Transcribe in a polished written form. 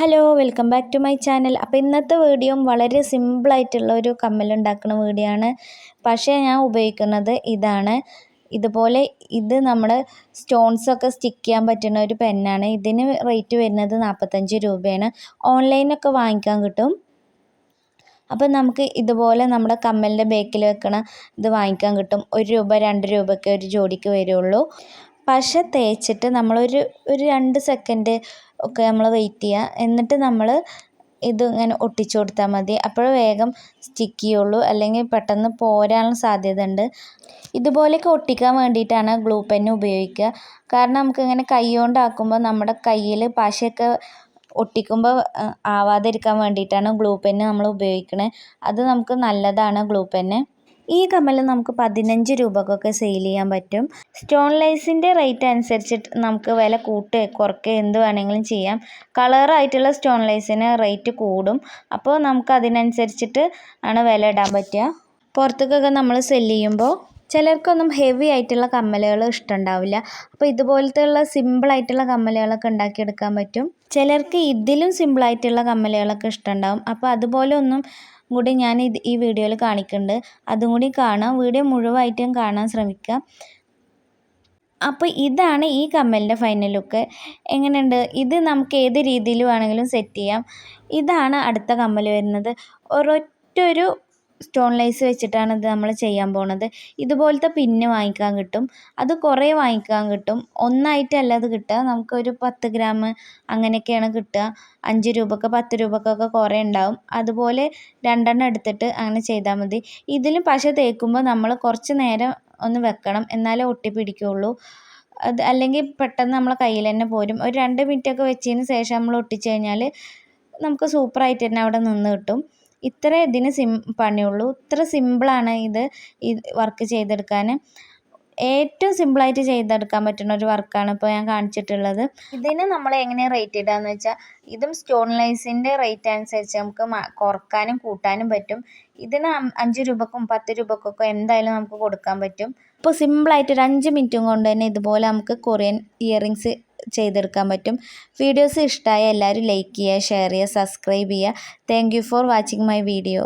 Hello welcome back to my channel. അപ്പോൾ ഇന്നത്തെ video വളരെ സിമ്പിളായിട്ടുള്ള ഒരു കമ്മലുണ്ടാക്കുന്ന വീഡിയോ ആണ്. പക്ഷേ ഞാൻ ഉപയോഗിക്കുന്നത് ഇതാണ്. ഇതുപോലെ ഇത് നമ്മുടെ സ്റ്റോൺസൊക്കെ സ്റ്റിക്ക് ചെയ്യാൻ പറ്റുന്ന ഒരു പെന്നാണ്. ഇതിന് റേറ്റ് വരുന്നത് 45 രൂപയാണ്. ഓൺലൈനൊക്കെ വാങ്ങിക്കാൻ കിട്ടും. അപ്പോൾ നമുക്ക് ഇതുപോലെ നമ്മുടെ കമ്മലിൻ്റെ ബേക്കിൽ വെക്കണ ഇത് വാങ്ങിക്കാൻ കിട്ടും. 1 രൂപ 2 രൂപയ്ക്ക് ഒരു ജോഡിക്ക് വരുള്ളൂ. പശ തേച്ചിട്ട് നമ്മളൊരു 2 സെക്കൻഡ് ഒക്കെ നമ്മൾ വെയിറ്റ് ചെയ്യുക. എന്നിട്ട് നമ്മൾ ഇത് ഇങ്ങനെ ഒട്ടിച്ചു കൊടുത്താൽ മതി. അപ്പോൾ വേഗം സ്റ്റിക്ക് ചെയ്യുള്ളൂ, അല്ലെങ്കിൽ പെട്ടെന്ന് പോരാനുള്ള സാധ്യത ഉണ്ട്. ഇതുപോലെയൊക്കെ ഒട്ടിക്കാൻ വേണ്ടിയിട്ടാണ് ഗ്ലൂ പെന്ന് ഉപയോഗിക്കുക. കാരണം നമുക്കിങ്ങനെ കൈ കൊണ്ടാക്കുമ്പോൾ നമ്മുടെ കയ്യിൽ പശയൊക്കെ ഒട്ടിക്കുമ്പോൾ ആവാതിരിക്കാൻ വേണ്ടിയിട്ടാണ് ഗ്ലൂ പെന്ന് നമ്മൾ ഉപയോഗിക്കുന്നത്. അത് നമുക്ക് നല്ലതാണ് ഗ്ലൂ പെന്ന്. ഈ കമ്മൽ നമുക്ക് 15 രൂപക്കൊക്കെ സെയിൽ ചെയ്യാൻ പറ്റും. സ്റ്റോൺ ലൈസിൻ്റെ റേറ്റ് അനുസരിച്ചിട്ട് നമുക്ക് വില കൂട്ടുക കുറയ്ക്കുക എന്ത് വേണമെങ്കിലും ചെയ്യാം. കളറായിട്ടുള്ള സ്റ്റോൺ ലൈസിന് റേറ്റ് കൂടും. അപ്പോൾ നമുക്ക് അതിനനുസരിച്ചിട്ട് ആണ് വില ഇടാൻ പറ്റുക. പുറത്തേക്കൊക്കെ നമ്മൾ സെല്ല് ചെയ്യുമ്പോൾ ചിലർക്കൊന്നും ഹെവി ആയിട്ടുള്ള കമ്മലുകൾ ഇഷ്ടമുണ്ടാവില്ല. അപ്പോൾ ഇതുപോലത്തെയുള്ള സിമ്പിളായിട്ടുള്ള കമ്മലുകളൊക്കെ ഉണ്ടാക്കിയെടുക്കാൻ പറ്റും. ചിലർക്ക് ഇതിലും സിമ്പിളായിട്ടുള്ള കമ്മലുകളൊക്കെ ഇഷ്ടമുണ്ടാവും. അപ്പോൾ അതുപോലെ ഒന്നും കൂടി ഞാൻ ഈ വീഡിയോയിൽ കാണിക്കുന്നുണ്ട്. അതും കൂടി കാണാം. വീഡിയോ മുഴുവനായിട്ടും കാണാൻ ശ്രമിക്കുക. അപ്പോൾ ഇതാണ് ഈ കമ്മലിൻ്റെ ഫൈനൽ ലുക്ക്. എങ്ങനെയുണ്ട്? ഇത് നമുക്ക് ഏത് രീതിയിൽ വേണമെങ്കിലും സെറ്റ് ചെയ്യാം. ഇതാണ് അടുത്ത കമ്മൽ വരുന്നത്. ഒരൊറ്റൊരു സ്റ്റോൺ ലൈസ് വെച്ചിട്ടാണ് ഇത് നമ്മൾ ചെയ്യാൻ പോണത്. ഇതുപോലത്തെ പിന്ന് വാങ്ങിക്കാൻ കിട്ടും. അത് കുറേ വാങ്ങിക്കാൻ കിട്ടും. ഒന്നായിട്ടല്ല അത് കിട്ടുക. നമുക്കൊരു 10 ഗ്രാം അങ്ങനെയൊക്കെയാണ് കിട്ടുക. 5 രൂപക്ക് 10 രൂപക്കൊക്കെ കുറേ ഉണ്ടാവും. അതുപോലെ 2 എടുത്തിട്ട് അങ്ങനെ ചെയ്താൽ മതി. ഇതിലും പശ തേക്കുമ്പോൾ നമ്മൾ കുറച്ച് നേരം ഒന്ന് വെക്കണം, എന്നാലേ ഒട്ടിപ്പിടിക്കുകയുള്ളൂ. അത് അല്ലെങ്കിൽ പെട്ടെന്ന് നമ്മളെ കയ്യിൽ തന്നെ പോരും. ഒരു 2 മിനിറ്റൊക്കെ വെച്ചതിന് ശേഷം നമ്മൾ ഒട്ടിച്ച് കഴിഞ്ഞാൽ നമുക്ക് സൂപ്പറായിട്ട് തന്നെ അവിടെ നിന്ന് കിട്ടും. ഇത്ര ഇതിന് പണിയുള്ളൂ. ഇത്ര സിമ്പിളാണ് ഇത് ഈ വർക്ക് ചെയ്തെടുക്കാൻ. ഏറ്റവും സിമ്പിളായിട്ട് ചെയ്തെടുക്കാൻ പറ്റുന്ന ഒരു വർക്കാണ് ഇപ്പോൾ ഞാൻ കാണിച്ചിട്ടുള്ളത്. ഇതിന് നമ്മൾ എങ്ങനെ റേറ്റ് ഇടാന്ന് വെച്ചാൽ, ഇതും സ്റ്റോൺ ലൈസിൻ്റെ റേറ്റ് അനുസരിച്ച് നമുക്ക് കുറക്കാനും കൂട്ടാനും പറ്റും. ഇതിന് 5 രൂപക്കും 10 രൂപക്കൊക്കെ എന്തായാലും നമുക്ക് കൊടുക്കാൻ പറ്റും. ഇപ്പോൾ സിമ്പിളായിട്ട് ഒരു 5 മിനിറ്റും കൊണ്ട് തന്നെ ഇതുപോലെ നമുക്ക് കൊറിയൻ ഇയറിങ്സ് ചെയ്തെടുക്കാൻ പറ്റും. വീഡിയോസ് ഇഷ്ടമായ എല്ലാവരും ലൈക്ക് ചെയ്യുക, ഷെയർ ചെയ്യുക, സബ്സ്ക്രൈബ് ചെയ്യുക. Thank you for watching my video.